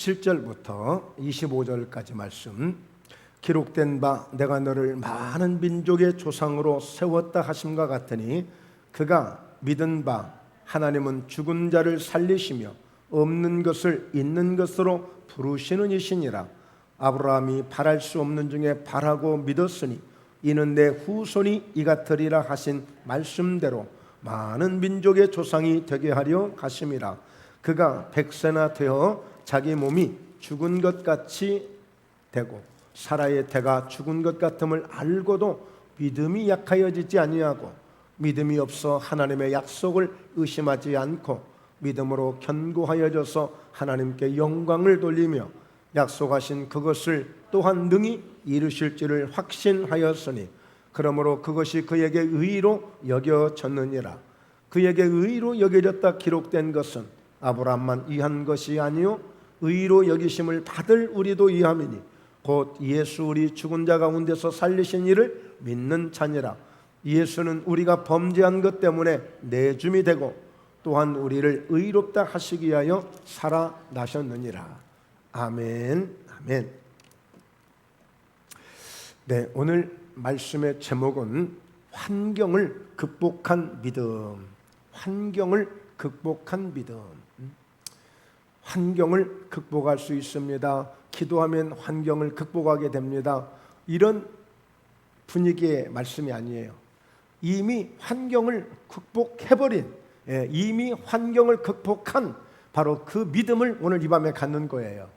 17절부터 25절까지 말씀, 기록된 바 내가 너를 많은 민족의 조상으로 세웠다 하심과 같으니 그가 믿은 바 하나님은 죽은 자를 살리시며 없는 것을 있는 것으로 부르시는 이시니라. 아브라함이 바랄 수 없는 중에 바라고 믿었으니 이는 내 후손이 이같으리라 하신 말씀대로 많은 민족의 조상이 되게 하려 하심이라. 그가 100세나 되어 자기 몸이 죽은 것 같이 되고 사라의 태가 죽은 것 같음을 알고도 믿음이 약하여지지 아니하고 믿음이 없어 하나님의 약속을 의심하지 않고 믿음으로 견고하여져서 하나님께 영광을 돌리며 약속하신 그것을 또한 능히 이루실 줄을 확신하였으니 그러므로 그것이 그에게 의로 여겨졌느니라. 그에게 의로 여겨졌다 기록된 것은 아브라함만 이한 것이 아니요 의로 여기심을 받을 우리도 이함이니 곧 예수 우리 죽은 자 가운데서 살리신 이를 믿는 자니라. 예수는 우리가 범죄한 것 때문에 내줌이 되고 또한 우리를 의롭다 하시기 위하여 살아나셨느니라. 아멘. 아멘. 네, 오늘 말씀의 제목은 환경을 극복한 믿음. 환경을 극복한 믿음. 환경을 극복할 수 있습니다. 기도하면 환경을 극복하게 됩니다. 이런 분위기의 말씀이 아니에요. 이미 환경을 극복해버린, 이미 환경을 극복한 바로 그 믿음을 오늘 이 밤에 갖는 거예요.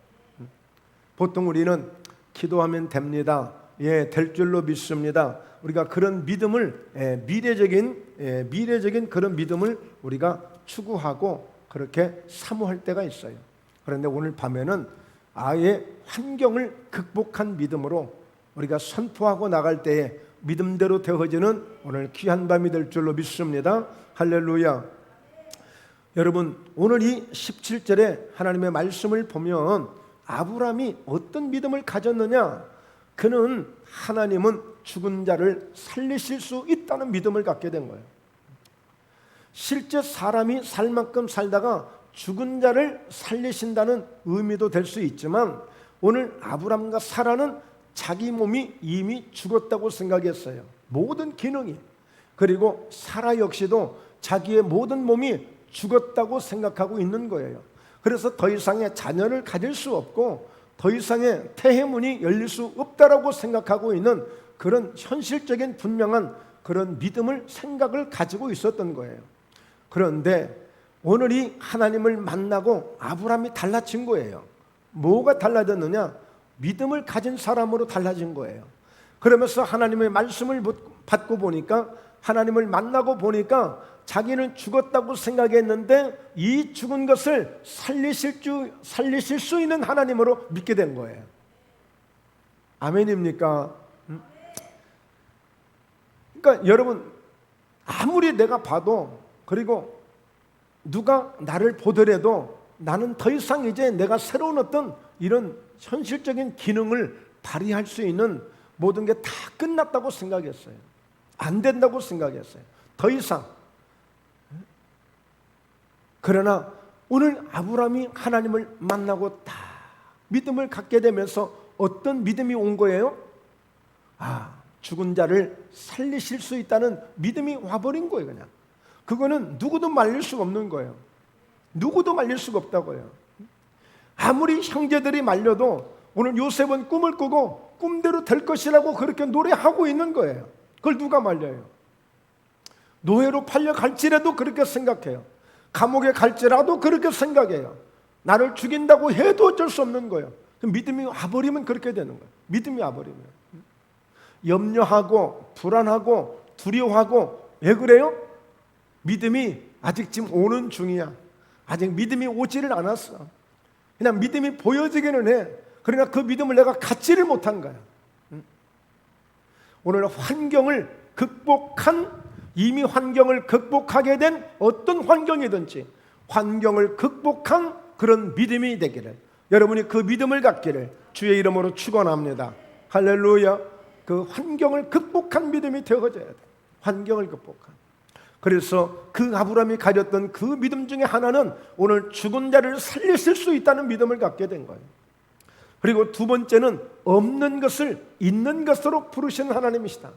보통 우리는 기도하면 됩니다. 될 줄로 믿습니다. 우리가 그런 믿음을 미래적인 그런 믿음을 우리가 추구하고 그렇게 사모할 때가 있어요. 그런데 오늘 밤에는 아예 환경을 극복한 믿음으로 우리가 선포하고 나갈 때에 믿음대로 되어지는 오늘 귀한 밤이 될 줄로 믿습니다. 할렐루야. 여러분, 오늘 이 17절에 하나님의 말씀을 보면 아브라함이 어떤 믿음을 가졌느냐? 그는 하나님은 죽은 자를 살리실 수 있다는 믿음을 갖게 된 거예요. 실제 사람이 살 만큼 살다가 죽은 자를 살리신다는 의미도 될 수 있지만 오늘 아브라함과 사라는 자기 몸이 이미 죽었다고 생각했어요. 모든 기능이. 그리고 사라 역시도 자기의 모든 몸이 죽었다고 생각하고 있는 거예요. 그래서 더 이상의 자녀를 가질 수 없고 더 이상의 태해문이 열릴 수 없다라고 생각하고 있는 그런 현실적인 분명한 그런 믿음을 생각을 가지고 있었던 거예요. 그런데 오늘이 하나님을 만나고 아브라함이 달라진 거예요. 뭐가 달라졌느냐? 믿음을 가진 사람으로 달라진 거예요. 그러면서 하나님의 말씀을 받고 보니까 하나님을 만나고 보니까 자기는 죽었다고 생각했는데 이 죽은 것을 살리실 수 있는 하나님으로 믿게 된 거예요. 아멘입니까? 그러니까 여러분, 아무리 내가 봐도 그리고 누가 나를 보더라도 나는 더 이상 이제 내가 새로운 어떤 이런 현실적인 기능을 발휘할 수 있는 모든 게 다 끝났다고 생각했어요. 안 된다고 생각했어요. 더 이상. 그러나 오늘 아브라함이 하나님을 만나고 다 믿음을 갖게 되면서 어떤 믿음이 온 거예요? 죽은 자를 살리실 수 있다는 믿음이 와버린 거예요. 그냥 그거는 누구도 말릴 수가 없는 거예요. 누구도 말릴 수가 없다고요. 아무리 형제들이 말려도 오늘 요셉은 꿈을 꾸고 꿈대로 될 것이라고 그렇게 노래하고 있는 거예요. 그걸 누가 말려요? 노예로 팔려갈지라도 그렇게 생각해요. 감옥에 갈지라도 그렇게 생각해요. 나를 죽인다고 해도 어쩔 수 없는 거예요. 믿음이 와버리면 그렇게 되는 거예요. 믿음이 와버리면 염려하고 불안하고 두려워하고. 왜 그래요? 믿음이 아직 지금 오는 중이야. 아직 믿음이 오지를 않았어. 그냥 믿음이 보여지기는 해. 그러나 그 믿음을 내가 갖지를 못한 거야. 오늘 환경을 극복한, 이미 환경을 극복하게 된 어떤 환경이든지 환경을 극복한 그런 믿음이 되기를, 여러분이 그 믿음을 갖기를 주의 이름으로 축원합니다. 할렐루야. 그 환경을 극복한 믿음이 되어져야 돼. 환경을 극복한. 그래서 그 아브라함이 가졌던 그 믿음 중에 하나는 오늘 죽은 자를 살리실 수 있다는 믿음을 갖게 된 거예요. 그리고 두 번째는 없는 것을 있는 것으로 부르시는 하나님이시다.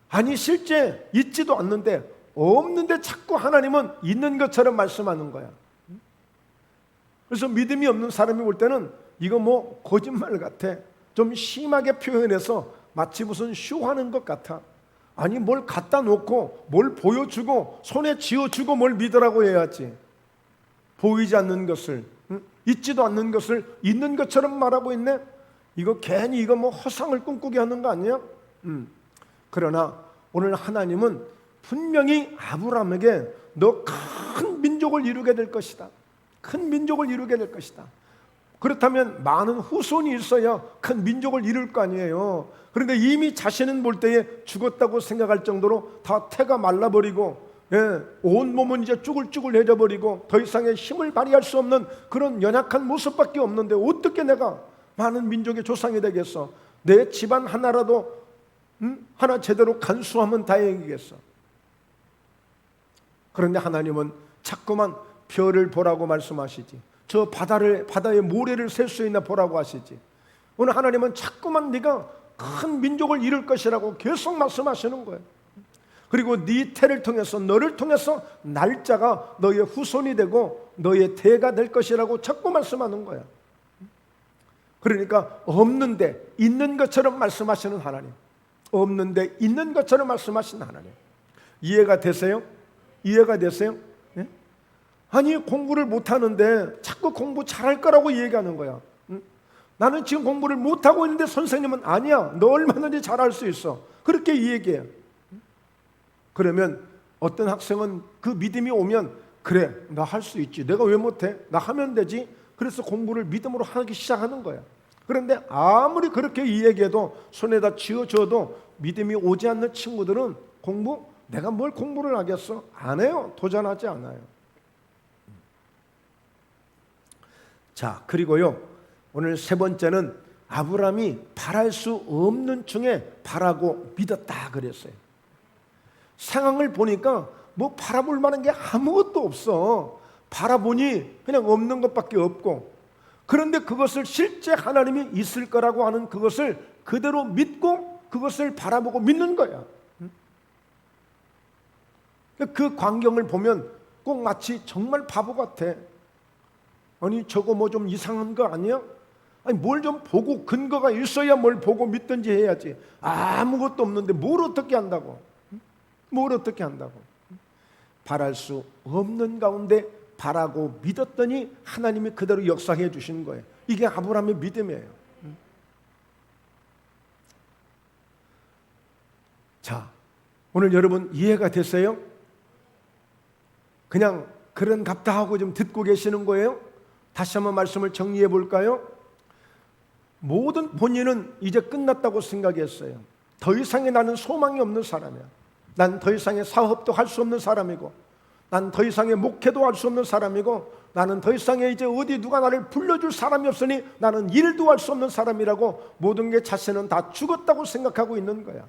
아니 실제 있지도 않는데, 없는데 자꾸 하나님은 있는 것처럼 말씀하는 거야. 그래서 믿음이 없는 사람이 올 때는 이거 뭐 거짓말 같아, 좀 심하게 표현해서 마치 무슨 쇼하는 것 같아. 아니 뭘 갖다 놓고 뭘 보여주고 손에 쥐어주고 뭘 믿으라고 해야지. 보이지 않는 것을, 있지도 않는 것을 있는 것처럼 말하고 있네. 이거 괜히 이거 뭐 허상을 꿈꾸게 하는 거 아니야? 그러나 오늘 하나님은 분명히 아브라함에게 너 큰 민족을 이루게 될 것이다, 큰 민족을 이루게 될 것이다. 그렇다면 많은 후손이 있어야 큰 민족을 이룰 거 아니에요. 그런데 이미 자신은 볼 때에 죽었다고 생각할 정도로 다 태가 말라버리고, 온몸은 이제 쭈글쭈글해져 버리고 더 이상의 힘을 발휘할 수 없는 그런 연약한 모습밖에 없는데 어떻게 내가 많은 민족의 조상이 되겠어? 내 집안 하나라도 하나 제대로 간수하면 다행이겠어. 그런데 하나님은 자꾸만 별을 보라고 말씀하시지, 저 바다의 모래를 셀 수 있나 보라고 하시지. 오늘 하나님은 자꾸만 네가 큰 민족을 이룰 것이라고 계속 말씀하시는 거예요. 그리고 네 태를 통해서, 너를 통해서 날짜가 너의 후손이 되고 너의 대가 될 것이라고 자꾸 말씀하는 거야. 그러니까 없는데 있는 것처럼 말씀하시는 하나님, 없는데 있는 것처럼 말씀하시는 하나님. 이해가 되세요? 이해가 되세요? 네? 아니 공부를 못하는데 자꾸 공부 잘할 거라고 얘기하는 거야. 나는 지금 공부를 못하고 있는데 선생님은 아니야, 너 얼마든지 잘할 수 있어, 그렇게 얘기해요. 그러면 어떤 학생은 그 믿음이 오면, 그래 나 할 수 있지, 내가 왜 못해, 나 하면 되지. 그래서 공부를 믿음으로 하기 시작하는 거야. 그런데 아무리 그렇게 얘기해도, 손에다 쥐어줘도 믿음이 오지 않는 친구들은 공부, 내가 뭘 공부를 하겠어? 안 해요. 도전하지 않아요. 자, 그리고요, 오늘 세 번째는 아브라함이 바랄 수 없는 중에 바라고 믿었다 그랬어요. 상황을 보니까 뭐 바라볼 만한 게 아무것도 없어. 바라보니 그냥 없는 것밖에 없고, 그런데 그것을 실제 하나님이 있을 거라고 하는 그것을 그대로 믿고 그것을 바라보고 믿는 거야. 그 광경을 보면 꼭 마치 정말 바보 같아. 아니 저거 뭐 좀 이상한 거 아니야? 아니 뭘 좀 보고 근거가 있어야 뭘 보고 믿든지 해야지. 아무것도 없는데 뭘 어떻게 한다고? 뭘 어떻게 한다고? 바랄 수 없는 가운데 바라고 믿었더니 하나님이 그대로 역사해 주신 거예요. 이게 아브라함의 믿음이에요. 자, 오늘 여러분 이해가 됐어요? 그냥 그런갑다 하고 좀 듣고 계시는 거예요? 다시 한번 말씀을 정리해 볼까요? 모든 본인은 이제 끝났다고 생각했어요. 더 이상의 나는 소망이 없는 사람이야. 난 더 이상의 사업도 할 수 없는 사람이고, 난 더 이상의 목회도 할 수 없는 사람이고, 나는 더 이상의 이제 어디 누가 나를 불러줄 사람이 없으니 나는 일도 할 수 없는 사람이라고 모든 게 자신은 다 죽었다고 생각하고 있는 거야.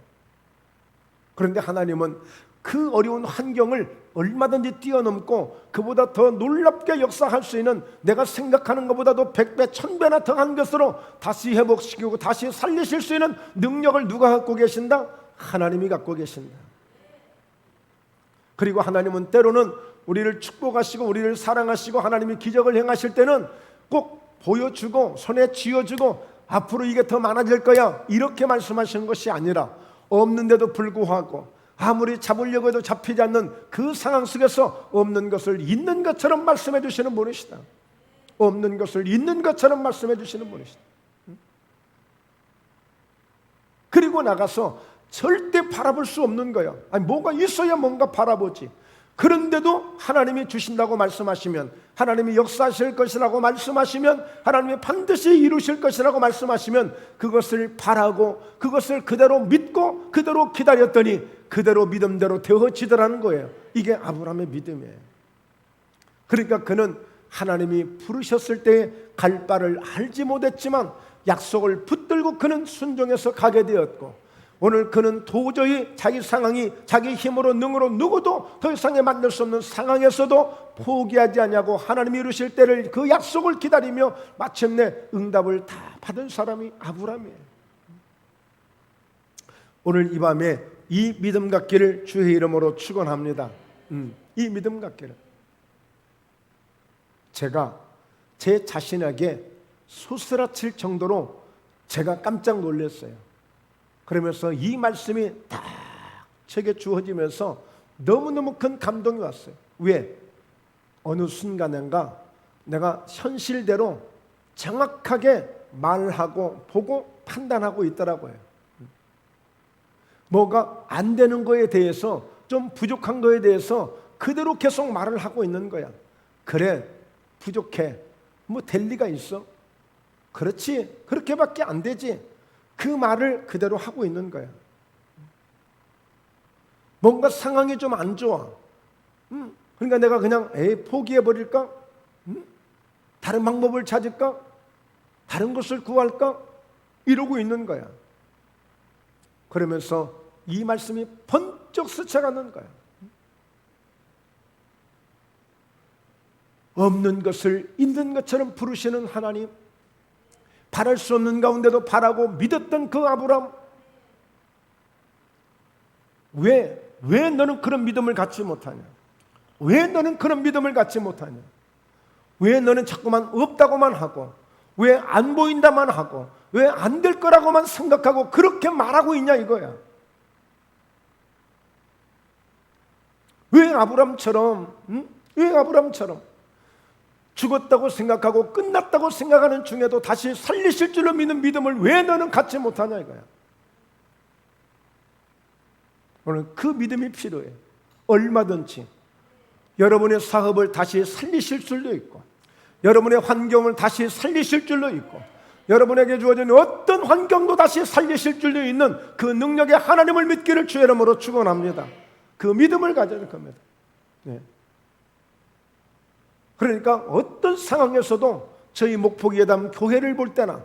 그런데 하나님은 그 어려운 환경을 얼마든지 뛰어넘고 그보다 더 놀랍게 역사할 수 있는, 내가 생각하는 것보다도 100배, 1000배나 더한 것으로 다시 회복시키고 다시 살리실 수 있는 능력을 누가 갖고 계신다? 하나님이 갖고 계신다. 그리고 하나님은 때로는 우리를 축복하시고 우리를 사랑하시고 하나님이 기적을 행하실 때는 꼭 보여주고 손에 쥐어주고 앞으로 이게 더 많아질 거야 이렇게 말씀하시는 것이 아니라, 없는데도 불구하고 아무리 잡으려고 해도 잡히지 않는 그 상황 속에서 없는 것을 있는 것처럼 말씀해 주시는 분이시다. 없는 것을 있는 것처럼 말씀해 주시는 분이시다. 그리고 나가서 절대 바라볼 수 없는 거예요. 아니 뭐가 있어야 뭔가 바라보지. 그런데도 하나님이 주신다고 말씀하시면, 하나님이 역사하실 것이라고 말씀하시면, 하나님이 반드시 이루실 것이라고 말씀하시면 그것을 바라고 그것을 그대로 믿고 그대로 기다렸더니 그대로 믿음대로 되어지더라는 거예요. 이게 아브라함의 믿음이에요. 그러니까 그는 하나님이 부르셨을 때 갈 바를 알지 못했지만 약속을 붙들고 그는 순종해서 가게 되었고, 오늘 그는 도저히 자기 상황이 자기 힘으로 능으로 누구도 더 이상에 만들 수 없는 상황에서도 포기하지 않냐고 하나님이 이루실 때를 그 약속을 기다리며 마침내 응답을 다 받은 사람이 아브라함이에요. 오늘 이 밤에 이 믿음 갖기를 주의 이름으로 축원합니다. 이 믿음 갖기를 제가 제 자신에게 소스라칠 정도로 제가 깜짝 놀랐어요. 그러면서 이 말씀이 딱 제게 주어지면서 너무너무 큰 감동이 왔어요. 왜? 어느 순간인가 내가 현실대로 정확하게 말하고 보고 판단하고 있더라고요. 뭐가 안 되는 거에 대해서, 좀 부족한 거에 대해서 그대로 계속 말을 하고 있는 거야. 그래, 부족해. 뭐 될 리가 있어? 그렇지, 그렇게밖에 안 되지. 그 말을 그대로 하고 있는 거야. 뭔가 상황이 좀 안 좋아. 그러니까 내가 그냥 포기해버릴까? 다른 방법을 찾을까? 다른 것을 구할까? 이러고 있는 거야. 그러면서 이 말씀이 번쩍 스쳐가는 거야. 없는 것을 있는 것처럼 부르시는 하나님, 바랄 수 없는 가운데도 바라고 믿었던 그 아브라함, 왜 너는 그런 믿음을 갖지 못하냐? 왜 너는 그런 믿음을 갖지 못하냐? 왜 너는 자꾸만 없다고만 하고, 왜 안 보인다만 하고, 왜 안 될 거라고만 생각하고 그렇게 말하고 있냐 이거야. 왜 아브라함처럼 죽었다고 생각하고 끝났다고 생각하는 중에도 다시 살리실 줄로 믿는 믿음을 왜 너는 갖지 못하냐 이거야. 오늘 그 믿음이 필요해. 얼마든지 여러분의 사업을 다시 살리실 줄도 있고, 여러분의 환경을 다시 살리실 줄도 있고, 여러분에게 주어진 어떤 환경도 다시 살리실 줄도 있는 그 능력의 하나님을 믿기를 주의 이름으로 축원합니다. 그 믿음을 가져야 될 겁니다. 네. 그러니까 어떤 상황에서도 저희 목포예담 교회를 볼 때나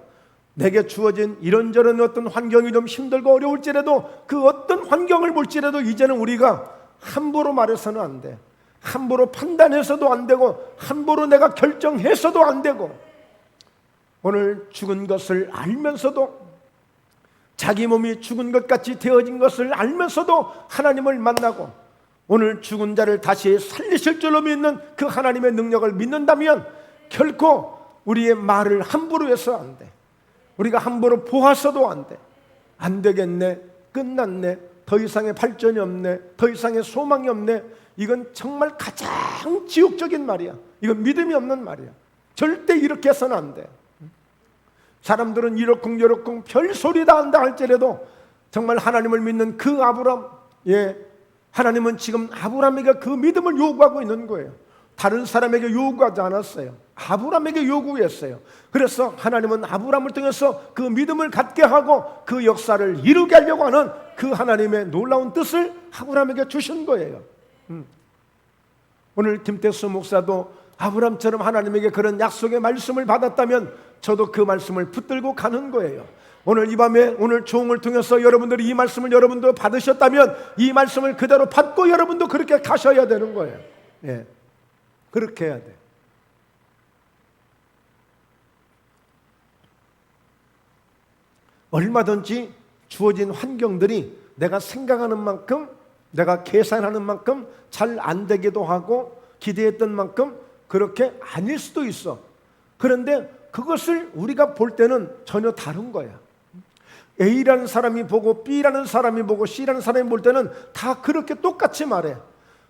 내게 주어진 이런저런 어떤 환경이 좀 힘들고 어려울지라도, 그 어떤 환경을 볼지라도 이제는 우리가 함부로 말해서는 안 돼. 함부로 판단해서도 안 되고, 함부로 내가 결정해서도 안 되고, 오늘 죽은 것을 알면서도, 자기 몸이 죽은 것 같이 되어진 것을 알면서도 하나님을 만나고, 오늘 죽은 자를 다시 살리실 줄로 믿는 그 하나님의 능력을 믿는다면 결코 우리의 말을 함부로 해서 안 돼. 우리가 함부로 보아서도 안 돼. 안 되겠네, 끝났네, 더 이상의 발전이 없네, 더 이상의 소망이 없네. 이건 정말 가장 지옥적인 말이야. 이건 믿음이 없는 말이야. 절대 이렇게 해서는 안 돼. 사람들은 이러쿵저러쿵 별소리 다 한다 할지라도 정말 하나님을 믿는 그 아브라함, 하나님은 지금 아브라함에게 그 믿음을 요구하고 있는 거예요. 다른 사람에게 요구하지 않았어요. 아브라함에게 요구했어요. 그래서 하나님은 아브라함을 통해서 그 믿음을 갖게 하고 그 역사를 이루게 하려고 하는 그 하나님의 놀라운 뜻을 아브라함에게 주신 거예요. 오늘 김태수 목사도 아브라함처럼 하나님에게 그런 약속의 말씀을 받았다면 저도 그 말씀을 붙들고 가는 거예요. 오늘 이 밤에 오늘 조응을 통해서 여러분들이 이 말씀을 여러분도 받으셨다면 이 말씀을 그대로 받고 여러분도 그렇게 가셔야 되는 거예요. 그렇게 해야 돼. 얼마든지 주어진 환경들이 내가 생각하는 만큼, 내가 계산하는 만큼 잘 안 되기도 하고, 기대했던 만큼 그렇게 아닐 수도 있어. 그런데 그것을 우리가 볼 때는 전혀 다른 거야. A라는 사람이 보고 B라는 사람이 보고 C라는 사람이 볼 때는 다 그렇게 똑같이 말해.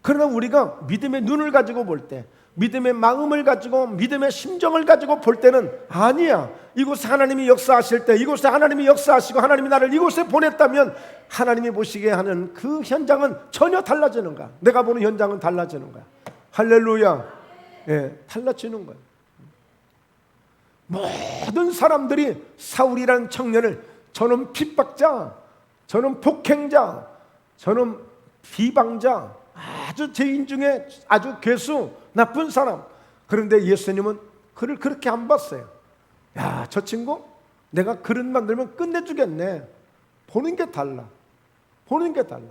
그러나 우리가 믿음의 눈을 가지고 볼 때, 믿음의 마음을 가지고, 믿음의 심정을 가지고 볼 때는 아니야. 이곳에 하나님이 역사하실 때, 이곳에 하나님이 역사하시고 하나님이 나를 이곳에 보냈다면 하나님이 보시게 하는 그 현장은 전혀 달라지는 거야. 내가 보는 현장은 달라지는 거야. 할렐루야. 달라지는 거야. 모든 사람들이 사울이라는 청년을 저는 핍박자, 저는 폭행자, 저는 비방자, 아주 죄인 중에 아주 괴수, 나쁜 사람. 그런데 예수님은 그를 그렇게 안 봤어요. 야, 저 친구 내가 그릇 만들면 끝내주겠네. 보는 게 달라. 보는 게 달라.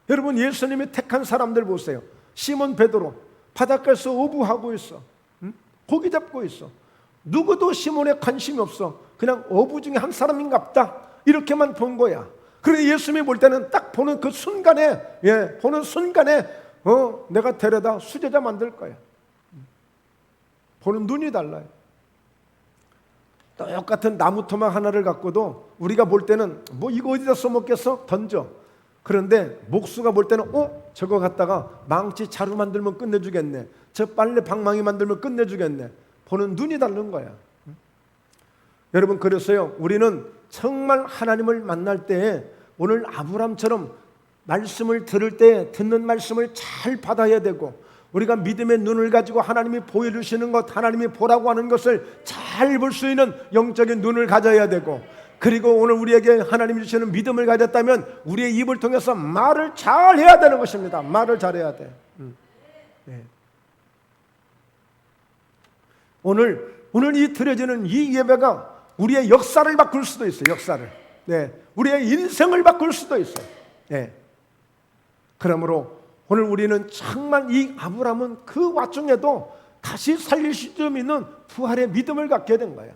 여러분, 예수님이 택한 사람들 보세요. 시몬 베드로 바닷가에서 어부하고 있어. 고기 잡고 있어. 누구도 시몬에 관심이 없어. 그냥 어부 중에 한 사람인갑다 이렇게만 본 거야. 그런데 예수님이 볼 때는 딱 보는 그 순간에, 보는 순간에 내가 데려다 수제자 만들 거야. 보는 눈이 달라요. 똑같은 나무 토막 하나를 갖고도 우리가 볼 때는 뭐 이거 어디다 써먹겠어? 던져. 그런데 목수가 볼 때는 저거 갖다가 망치 자루 만들면 끝내주겠네. 저 빨래 방망이 만들면 끝내주겠네. 보는 눈이 다른 거야. 여러분, 그래서요, 우리는 정말 하나님을 만날 때에 오늘 아브라함처럼 말씀을 들을 때 듣는 말씀을 잘 받아야 되고, 우리가 믿음의 눈을 가지고 하나님이 보여주시는 것, 하나님이 보라고 하는 것을 잘 볼 수 있는 영적인 눈을 가져야 되고, 그리고 오늘 우리에게 하나님이 주시는 믿음을 가졌다면 우리의 입을 통해서 말을 잘 해야 되는 것입니다. 말을 잘해야 돼. 네. 오늘 이 드려지는 이 예배가 우리의 역사를 바꿀 수도 있어요. 역사를. 네. 우리의 인생을 바꿀 수도 있어요. 네. 그러므로 오늘 우리는 정말 이 아브라함은 그 와중에도 다시 살릴 수 있는 부활의 믿음을 갖게 된 거야.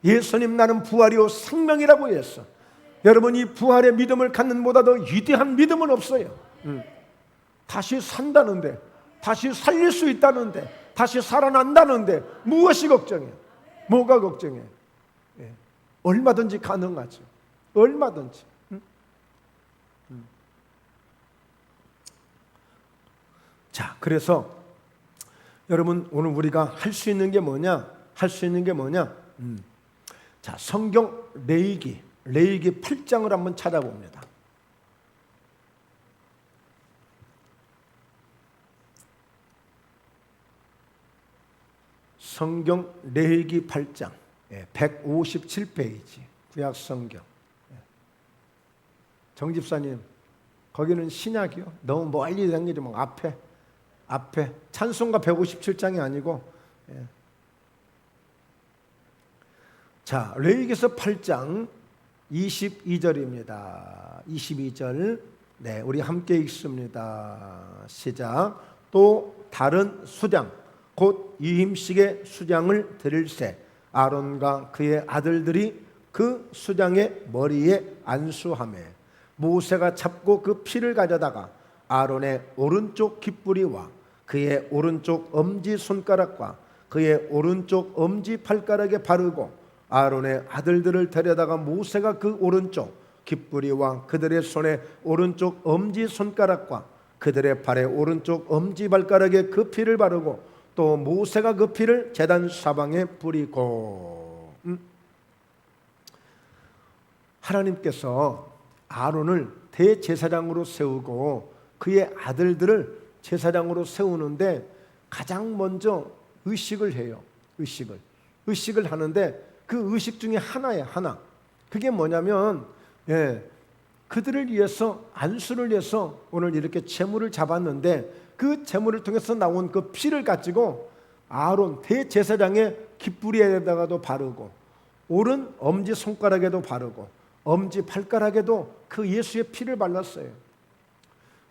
예수님, 나는 부활이요 생명이라고 했어. 여러분, 이 부활의 믿음을 갖는 보다 더 위대한 믿음은 없어요. 다시 산다는데, 다시 살릴 수 있다는데, 다시 살아난다는데 무엇이 걱정이야? 뭐가 걱정해? 얼마든지 가능하죠. 얼마든지. 자, 그래서 여러분, 오늘 우리가 할 수 있는 게 뭐냐? 할 수 있는 게 뭐냐? 자, 성경 레위기 8장을 한번 찾아봅니다. 성경 레위기 8장 157페이지 구약 성경. 정 집사님, 거기는 신약이요? 너무 멀리 다니지 앞에 찬송가 157장이 아니고. 자, 레위기서 8장 22절입니다. 22절. 네, 우리 함께 읽습니다. 시작. 또 다른 수장 곧 유임식의 수장을 드릴새 아론과 그의 아들들이 그 수장의 머리에 안수하며 모세가 잡고 그 피를 가져다가 아론의 오른쪽 깃뿌리와 그의 오른쪽 엄지 손가락과 그의 오른쪽 엄지 발가락에 바르고 아론의 아들들을 데려다가 모세가 그 오른쪽 깃뿌리와 그들의 손에 오른쪽 엄지 손가락과 그들의 발에 오른쪽 엄지 발가락에 그 피를 바르고 또 모세가 그 피를 제단 사방에 뿌리고. 하나님께서 아론을 대제사장으로 세우고 그의 아들들을 제사장으로 세우는데 가장 먼저 의식을 해요. 의식을 하는데 그 의식 중에 하나예요. 하나. 그게 뭐냐면 그들을 위해서, 안수를 위해서 오늘 이렇게 제물을 잡았는데 그 제물을 통해서 나온 그 피를 가지고 아론 대제사장의 깃뿌리에다가도 바르고 오른 엄지 손가락에도 바르고 엄지 발가락에도 그 예수의 피를 발랐어요.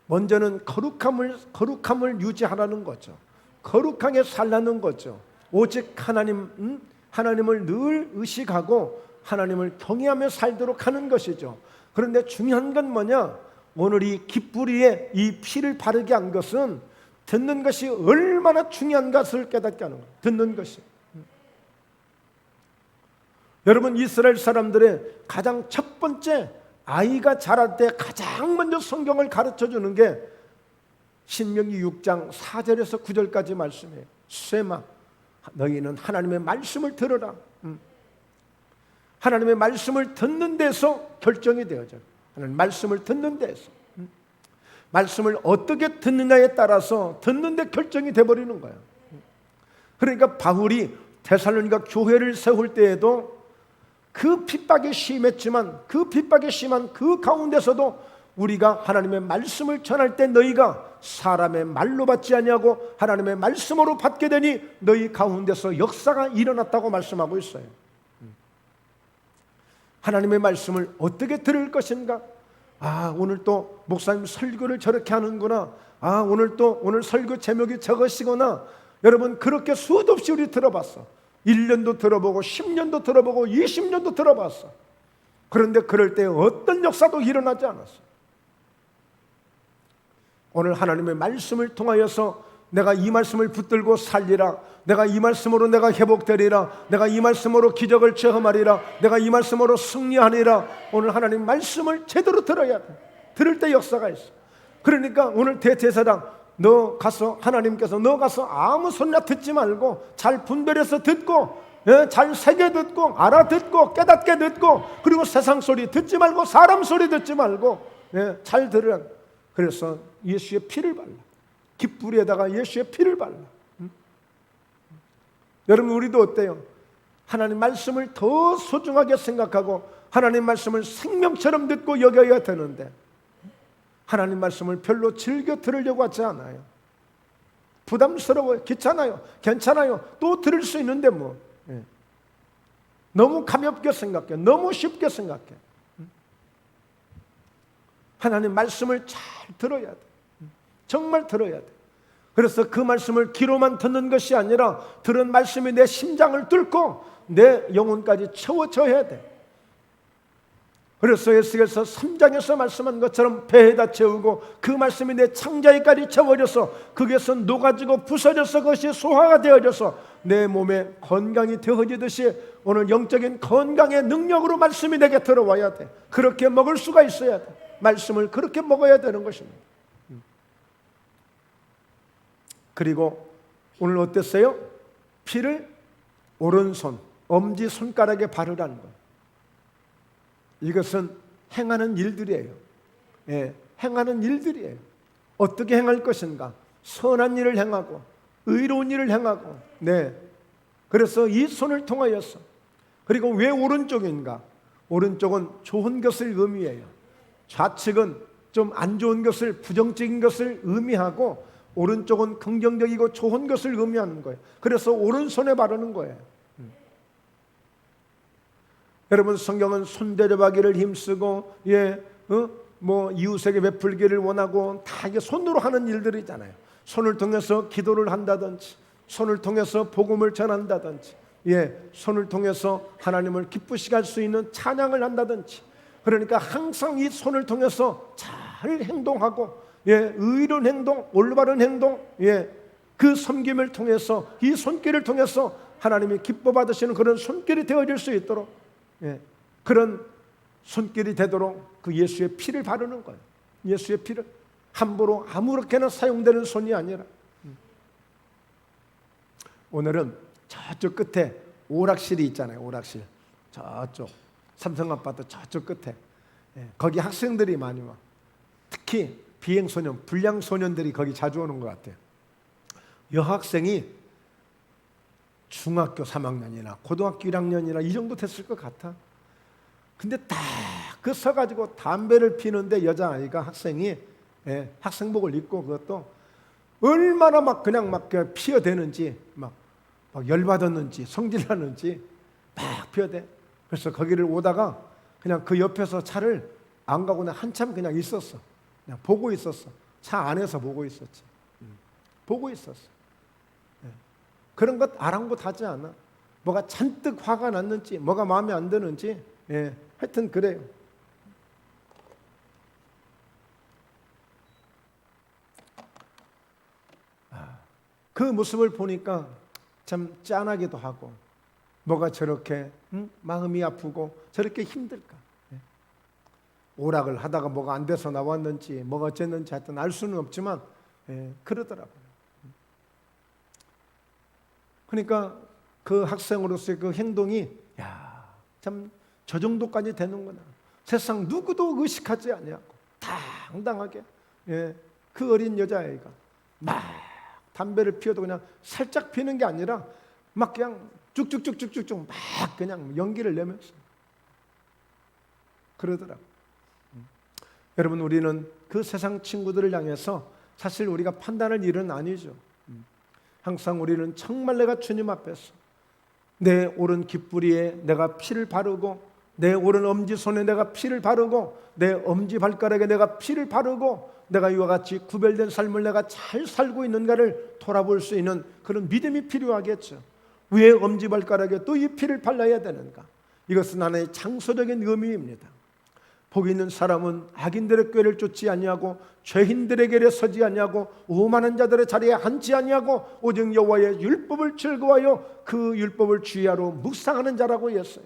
먼저는 거룩함을 유지하라는 거죠. 거룩하게 살라는 거죠. 오직 하나님을 늘 의식하고 하나님을 경외하며 살도록 하는 것이죠. 그런데 중요한 건 뭐냐? 오늘 이 깃뿌리에 이 피를 바르게 한 것은 듣는 것이 얼마나 중요한 것을 깨닫게 하는 거예요. 듣는 것이. 여러분, 이스라엘 사람들의 가장 첫 번째, 아이가 자랄 때 가장 먼저 성경을 가르쳐주는 게 신명기 6장 4절에서 9절까지 말씀이에요. 쇠마, 너희는 하나님의 말씀을 들으라. 하나님의 말씀을 듣는 데서 결정이 되어져요. 하나님 말씀을 듣는 데서. 말씀을 어떻게 듣느냐에 따라서 듣는데 결정이 돼버리는 거예요. 그러니까 바울이 데살로니가 교회를 세울 때에도 그 핍박이 심했지만 그 핍박이 심한 그 가운데서도 우리가 하나님의 말씀을 전할 때 너희가 사람의 말로 받지 아니하고 하나님의 말씀으로 받게 되니 너희 가운데서 역사가 일어났다고 말씀하고 있어요. 하나님의 말씀을 어떻게 들을 것인가? 오늘 또 목사님 설교를 저렇게 하는구나. 오늘 설교 제목이 저것이구나. 여러분, 그렇게 수도 없이 우리 들어봤어. 1년도 들어보고 10년도 들어보고 20년도 들어봤어. 그런데 그럴 때 어떤 역사도 일어나지 않았어. 오늘 하나님의 말씀을 통하여서 내가 이 말씀을 붙들고 살리라, 내가 이 말씀으로 내가 회복되리라, 내가 이 말씀으로 기적을 체험하리라, 내가 이 말씀으로 승리하리라. 오늘 하나님 말씀을 제대로 들어야 돼. 들을 때 역사가 있어. 그러니까 오늘 대제사장, 너 가서 아무 소리나 듣지 말고 잘 분별해서 듣고, 잘 새겨 듣고 알아듣고 깨닫게 듣고, 그리고 세상 소리 듣지 말고 사람 소리 듣지 말고 잘 들으라. 그래서 예수의 피를 발라. 깃불에다가 예수의 피를 발라. 여러분, 우리도 어때요? 하나님 말씀을 더 소중하게 생각하고 하나님 말씀을 생명처럼 듣고 여겨야 되는데 하나님 말씀을 별로 즐겨 들으려고 하지 않아요. 부담스러워요. 귀찮아요. 괜찮아요. 또 들을 수 있는데 뭐. 너무 가볍게 생각해. 너무 쉽게 생각해. 하나님 말씀을 잘 들어야 돼. 정말 들어야 돼. 그래서 그 말씀을 귀로만 듣는 것이 아니라 들은 말씀이 내 심장을 뚫고 내 영혼까지 채워져야 돼. 그래서 에스겔서 3장에서 말씀한 것처럼 배에다 채우고 그 말씀이 내 창자에까지 채워져서 거기에서 녹아지고 부서져서 그것이 소화가 되어져서 내 몸에 건강이 되어지듯이 오늘 영적인 건강의 능력으로 말씀이 내게 들어와야 돼. 그렇게 먹을 수가 있어야 돼. 말씀을 그렇게 먹어야 되는 것입니다. 그리고 오늘 어땠어요? 피를 오른손, 엄지손가락에 바르라는 거예요. 이것은 행하는 일들이에요. 행하는 일들이에요. 어떻게 행할 것인가? 선한 일을 행하고 의로운 일을 행하고. 그래서 이 손을 통하여서. 그리고 왜 오른쪽인가? 오른쪽은 좋은 것을 의미해요. 좌측은 좀 안 좋은 것을, 부정적인 것을 의미하고 오른쪽은 긍정적이고 좋은 것을 의미하는 거예요. 그래서 오른손에 바르는 거예요. 여러분, 성경은 손대려가기를 힘쓰고 이웃에게 베풀기를 원하고 다 이게 손으로 하는 일들이잖아요. 손을 통해서 기도를 한다든지, 손을 통해서 복음을 전한다든지, 손을 통해서 하나님을 기쁘시게 할 수 있는 찬양을 한다든지. 그러니까 항상 이 손을 통해서 잘 행동하고, 의로운 행동, 올바른 행동, 그 섬김을 통해서, 이 손길을 통해서 하나님이 기뻐 받으시는 그런 손길이 되어질 수 있도록, 그런 손길이 되도록 그 예수의 피를 바르는 거예요. 예수의 피를 함부로 아무렇게나 사용되는 손이 아니라. 오늘은 저쪽 끝에 오락실이 있잖아요. 오락실 저쪽 삼성아파트 저쪽 끝에 거기 학생들이 많이 와. 특히 비행소년, 불량소년들이 거기 자주 오는 것 같아요. 여학생이 중학교 3학년이나 고등학교 1학년이나 이 정도 됐을 것 같아. 근데 딱 그 서가지고 담배를 피는데 여자아이가, 학생이 학생복을 입고, 그것도 얼마나 막 그냥 막 피어대는지, 막 열받았는지 성질나는지 막 피어대. 그래서 거기를 오다가 그냥 그 옆에서 차를 안 가고 그냥 한참 그냥 있었어. 그냥 보고 있었어. 차 안에서 보고 있었지. 보고 있었어. 그런 것 아랑곳하지 않아. 뭐가 잔뜩 화가 났는지, 뭐가 마음에 안 드는지, 하여튼 그래요. 그 모습을 보니까 참 짠하기도 하고, 뭐가 저렇게 마음이 아프고 저렇게 힘들까. 오락을 하다가 뭐가 안 돼서 나왔는지 뭐가 어쨌는지 하여튼 알 수는 없지만 그러더라고요. 그러니까 그 학생으로서의 그 행동이, 참 저 정도까지 되는구나. 세상 누구도 의식하지 아니하고 당당하게 그 어린 여자아이가 막 담배를 피워도 그냥 살짝 피는 게 아니라 막 그냥 쭉쭉쭉쭉쭉 막 그냥 연기를 내면서 그러더라고요. 여러분, 우리는 그 세상 친구들을 향해서 사실 우리가 판단할 일은 아니죠. 항상 우리는 정말 내가 주님 앞에서 내 오른 깃뿌리에 내가 피를 바르고 내 오른 엄지손에 내가 피를 바르고 내 엄지발가락에 내가 피를 바르고 내가 이와 같이 구별된 삶을 내가 잘 살고 있는가를 돌아볼 수 있는 그런 믿음이 필요하겠죠. 왜 엄지발가락에 또 이 피를 발라야 되는가? 이것은 하나의 장소적인 의미입니다. 복 있는 사람은 악인들의 꾀를 쫓지 아니하고 죄인들의 길에 서지 아니하고 오만한 자들의 자리에 앉지 아니하고 오직 여호와의 율법을 즐거워하여 그 율법을 주야로 묵상하는 자라고 했어요.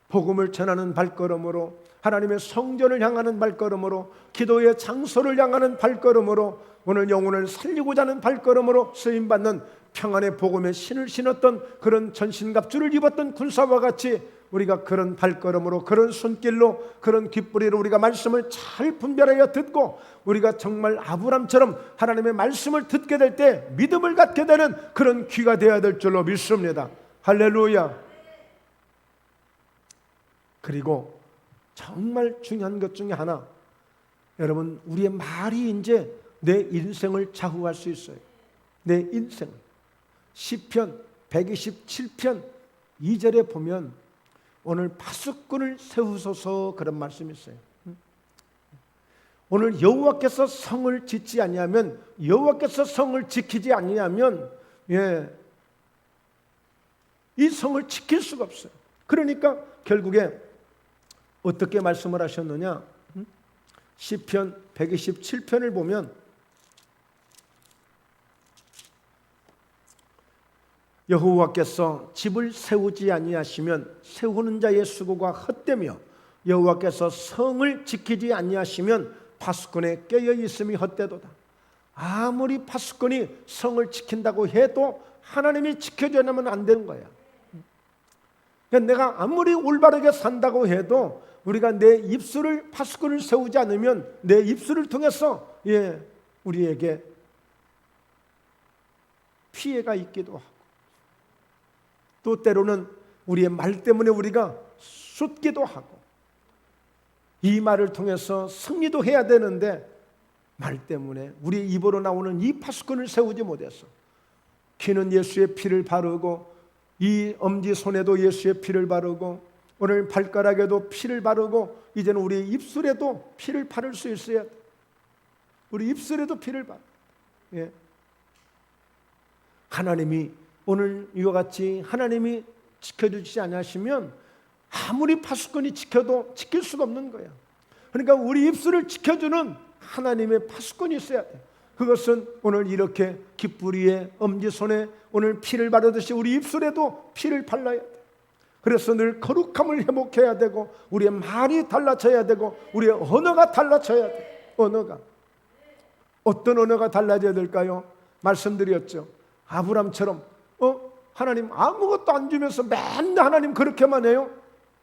복음을 전하는 발걸음으로, 하나님의 성전을 향하는 발걸음으로, 기도의 장소를 향하는 발걸음으로, 오늘 영혼을 살리고자 하는 발걸음으로 쓰임받는 평안의 복음의 신을 신었던 그런 전신갑주를 입었던 군사와 같이 우리가 그런 발걸음으로, 그런 손길로, 그런 귓불이로 우리가 말씀을 잘 분별하여 듣고 우리가 정말 아브람처럼 하나님의 말씀을 듣게 될 때 믿음을 갖게 되는 그런 귀가 되어야 될 줄로 믿습니다. 할렐루야. 그리고 정말 중요한 것 중에 하나, 여러분, 우리의 말이 이제 내 인생을 좌우할 수 있어요. 내 인생을. 시편 127편 2절에 보면 오늘 파수꾼을 세우소서 그런 말씀이 있어요. 오늘 여호와께서 성을 짓지 아니하면, 여호와께서 성을 지키지 아니하면 이 성을 지킬 수가 없어요. 그러니까 결국에 어떻게 말씀을 하셨느냐? 시편 127편을 보면 여호와께서 집을 세우지 아니하시면 세우는 자의 수고가 헛되며 여호와께서 성을 지키지 아니하시면 파수꾼의 깨어 있음이 헛되도다. 아무리 파수꾼이 성을 지킨다고 해도 하나님이 지켜주면 안 되는 거야. 내가 아무리 올바르게 산다고 해도 우리가 내 입술을, 파수꾼을 세우지 않으면 내 입술을 통해서 우리에게 피해가 있기도 하고, 또 때로는 우리의 말 때문에 우리가 쏟기도 하고, 이 말을 통해서 승리도 해야 되는데 말 때문에 우리 입으로 나오는 이 파수꾼을 세우지 못해서 귀는 예수의 피를 바르고 이 엄지손에도 예수의 피를 바르고 오늘 발가락에도 피를 바르고 이제는 우리 입술에도 피를 바를 수 있어야 돼. 우리 입술에도 피를 바르. 하나님이 오늘 이와 같이 하나님이 지켜주지 않으시면 아무리 파수꾼이 지켜도 지킬 수가 없는 거야. 그러니까 우리 입술을 지켜주는 하나님의 파수꾼이 있어야 돼. 그것은 오늘 이렇게 깃뿌리에 엄지손에 오늘 피를 바르듯이 우리 입술에도 피를 발라야 돼. 그래서 늘 거룩함을 회복해야 되고 우리의 말이 달라져야 되고 우리의 언어가 달라져야 돼. 언어가 어떤 언어가 달라져야 될까요? 말씀드렸죠. 아브람처럼 하나님 아무것도 안 주면서 맨날 하나님 그렇게만 해요?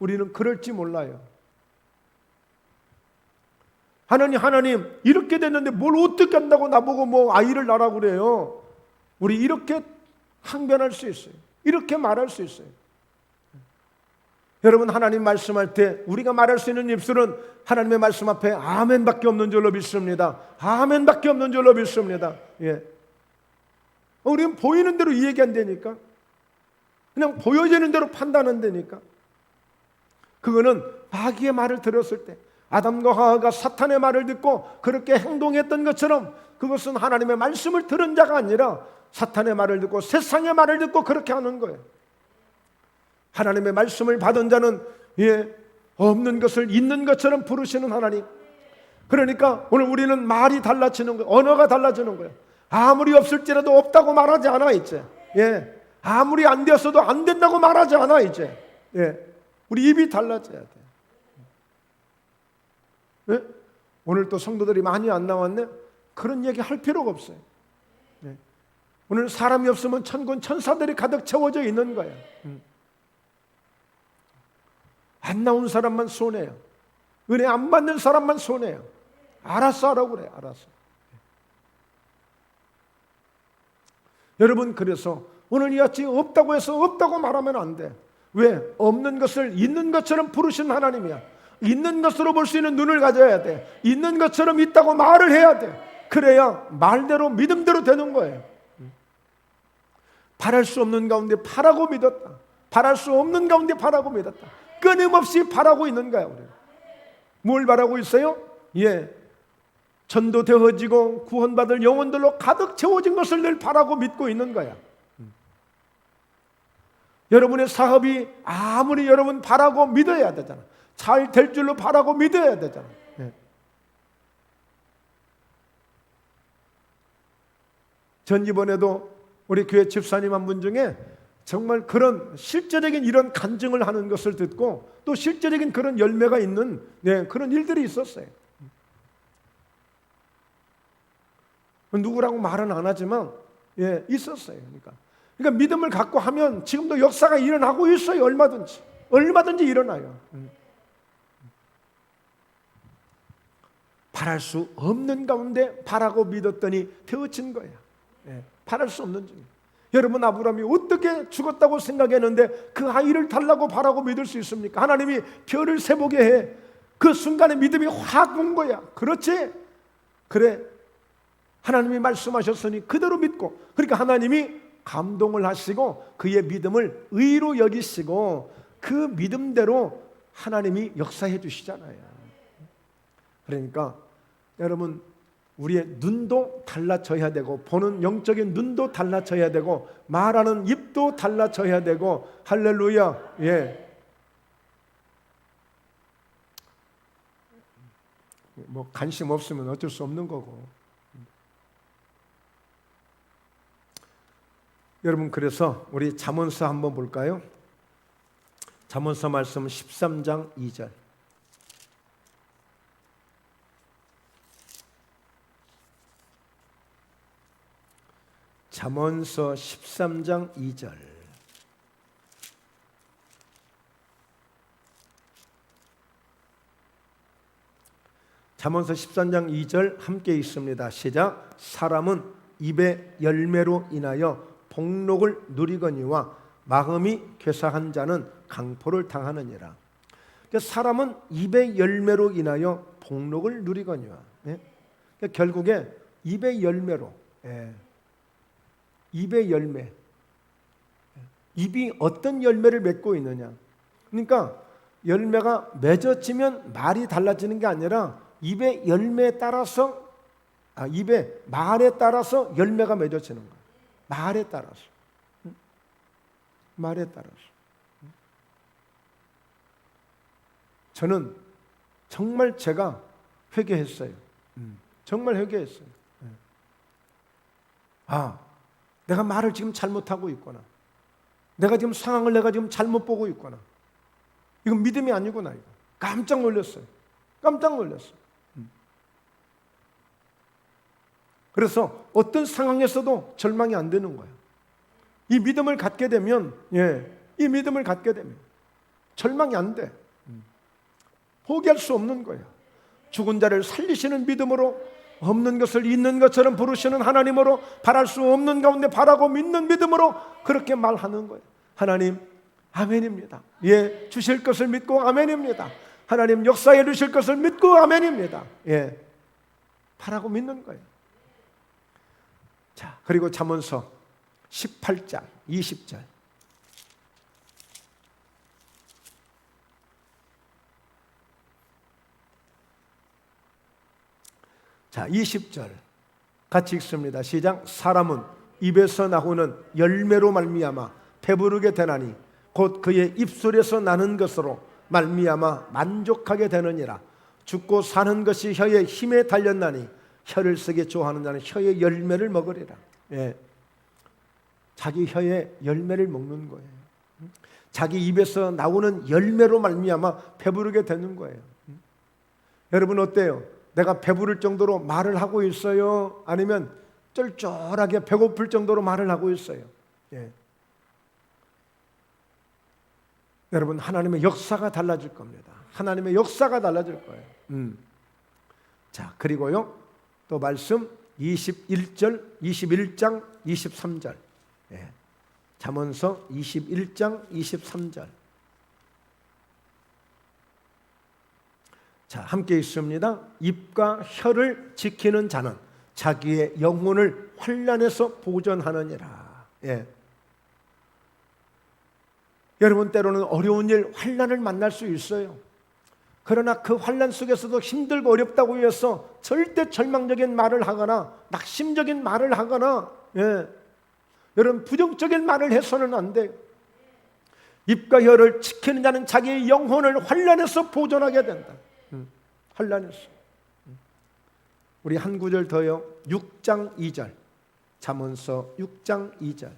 우리는 그럴지 몰라요. 하나님 이렇게 됐는데 뭘 어떻게 한다고 나보고 뭐 아이를 낳으라고 그래요. 우리 이렇게 항변할 수 있어요. 이렇게 말할 수 있어요. 여러분, 하나님 말씀할 때 우리가 말할 수 있는 입술은 하나님의 말씀 앞에 아멘밖에 없는 줄로 믿습니다. 아멘밖에 없는 줄로 믿습니다. 우리는 보이는 대로 이야기 안 되니까, 그냥 보여지는 대로 판단한다니까. 그거는 마귀의 말을 들었을 때 아담과 하와가 사탄의 말을 듣고 그렇게 행동했던 것처럼 그것은 하나님의 말씀을 들은 자가 아니라 사탄의 말을 듣고 세상의 말을 듣고 그렇게 하는 거예요. 하나님의 말씀을 받은 자는 없는 것을 있는 것처럼 부르시는 하나님. 그러니까 오늘 우리는 말이 달라지는 거예요. 언어가 달라지는 거예요. 아무리 없을지라도 없다고 말하지 않아 이제. 아무리 안 되었어도 안 된다고 말하지 않아 이제. 우리 입이 달라져야 돼. 오늘 또 성도들이 많이 안 나왔네. 그런 얘기 할 필요가 없어요. 오늘 사람이 없으면 천군 천사들이 가득 채워져 있는 거예요. 안 나온 사람만 손해요. 은혜 안 받는 사람만 손해요. 알아서 하라고 그래. 알아서. 여러분, 그래서 오늘 이같이 없다고 해서 없다고 말하면 안 돼. 왜? 없는 것을 있는 것처럼 부르신 하나님이야. 있는 것으로 볼 수 있는 눈을 가져야 돼. 있는 것처럼 있다고 말을 해야 돼. 그래야 말대로 믿음대로 되는 거예요. 바랄 수 없는 가운데 바라고 믿었다. 바랄 수 없는 가운데 바라고 믿었다. 끊임없이 바라고 있는 거야. 우리는 뭘 바라고 있어요? 전도되어지고 구원받을 영혼들로 가득 채워진 것을 늘 바라고 믿고 있는 거야. 여러분의 사업이 아무리 여러분 바라고 믿어야 되잖아. 잘 될 줄로 바라고 믿어야 되잖아. 전 이번에도 우리 교회 집사님 한 분 중에 정말 그런 실제적인 이런 간증을 하는 것을 듣고 또 실제적인 그런 열매가 있는 그런 일들이 있었어요. 누구라고 말은 안 하지만 있었어요. 그러니까 믿음을 갖고 하면 지금도 역사가 일어나고 있어요. 얼마든지 일어나요. 바랄 수 없는 가운데 바라고 믿었더니 되어진 거야. 바랄 수 없는 중에. 여러분, 아브라함이 어떻게 죽었다고 생각했는데 그 아이를 달라고 바라고 믿을 수 있습니까? 하나님이 별을 세보게 해. 그 순간에 믿음이 확 온 거야. 그렇지? 그래, 하나님이 말씀하셨으니 그대로 믿고, 그러니까 하나님이 감동을 하시고 그의 믿음을 의로 여기시고 그 믿음대로 하나님이 역사해 주시잖아요. 그러니까 여러분, 우리의 눈도 달라져야 되고, 보는 영적인 눈도 달라져야 되고, 말하는 입도 달라져야 되고, 할렐루야. 뭐 관심 없으면 어쩔 수 없는 거고. 여러분, 그래서 우리 잠언서 한번 볼까요? 잠언서 말씀 13장 2절. 잠언서 13장 2절. 잠언서 13장 2절 함께 읽습니다. 시작. 사람은 입의 열매로 인하여 복록을 누리거니와 마음이 괴사한 자는 강포를 당하느니라. 그러니까 사람은 입의 열매로 인하여 복록을 누리거니와. 그러니까 결국에 입의 열매로. 입의 열매. 입이 어떤 열매를 맺고 있느냐. 그러니까 열매가 맺어지면 말이 달라지는 게 아니라 입의 열매에 따라서, 입의 말에 따라서 열매가 맺어지는 거예요. 말에 따라서. 말에 따라서. 저는 정말 제가 회개했어요. 정말 회개했어요. 내가 말을 지금 잘못하고 있구나. 내가 지금 상황을 내가 지금 잘못 보고 있구나. 이건 믿음이 아니구나. 이거. 깜짝 놀랐어요. 깜짝 놀랐어요. 그래서 어떤 상황에서도 절망이 안 되는 거예요. 이 믿음을 갖게 되면, 이 믿음을 갖게 되면 절망이 안 돼. 포기할 수 없는 거예요. 죽은 자를 살리시는 믿음으로, 없는 것을 있는 것처럼 부르시는 하나님으로, 바랄 수 없는 가운데 바라고 믿는 믿음으로 그렇게 말하는 거예요. 하나님, 아멘입니다. 주실 것을 믿고 아멘입니다. 하나님 역사해 주실 것을 믿고 아멘입니다. 바라고 믿는 거예요. 자, 그리고 잠언서 18장 20절. 자, 20절 같이 읽습니다. 시작. 사람은 입에서 나오는 열매로 말미암아 배부르게 되나니 곧 그의 입술에서 나는 것으로 말미암아 만족하게 되느니라. 죽고 사는 것이 혀의 힘에 달렸나니 혀를 쓰게 좋아하는 자는 혀의 열매를 먹으리라. 자기 혀의 열매를 먹는 거예요. 자기 입에서 나오는 열매로 말미암아 배부르게 되는 거예요. 여러분 어때요? 내가 배부를 정도로 말을 하고 있어요? 아니면 쩔쩔하게 배고플 정도로 말을 하고 있어요? 여러분, 하나님의 역사가 달라질 겁니다. 하나님의 역사가 달라질 거예요. 자, 그리고요 또 말씀 21절, 21장 23절. 잠언서 21장 23절. 자, 함께 읽습니다. 입과 혀를 지키는 자는 자기의 영혼을 환난에서 보전하느니라. 여러분, 때로는 어려운 일, 환난을 만날 수 있어요. 그러나 그 환난 속에서도 힘들고 어렵다고 해서 절대 절망적인 말을 하거나 낙심적인 말을 하거나 여러분 부정적인 말을 해서는 안 돼요. 입과 혀를 지키는 자는 자기의 영혼을 환난에서 보존하게 된다. 환난에서. 우리 한 구절 더요. 6장 2절. 잠언서 6장 2절.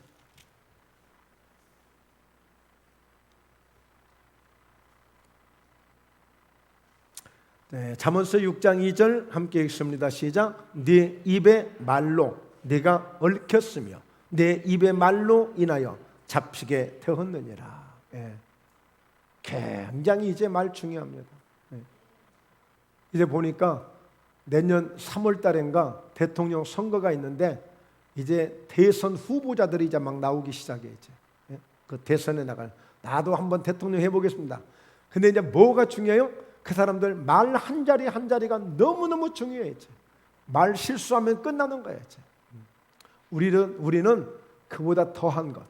네, 잠언서 6장 2절 함께 읽습니다. 시작. 네 입의 말로 네가 얽혔으며 내 입의 말로 인하여 잡히게 되었느니라. 굉장히 이제 말 중요합니다. 이제 보니까 내년 3월 달인가 대통령 선거가 있는데 이제 대선 후보자들이 이제 막 나오기 시작했죠. 그 대선에 나갈 나도 한번 대통령 해보겠습니다. 근데 이제 뭐가 중요해요? 그 사람들 말 한 자리 한 자리가 너무너무 중요했죠. 말 실수하면 끝나는 거였죠. 우리는 그보다 더한 것,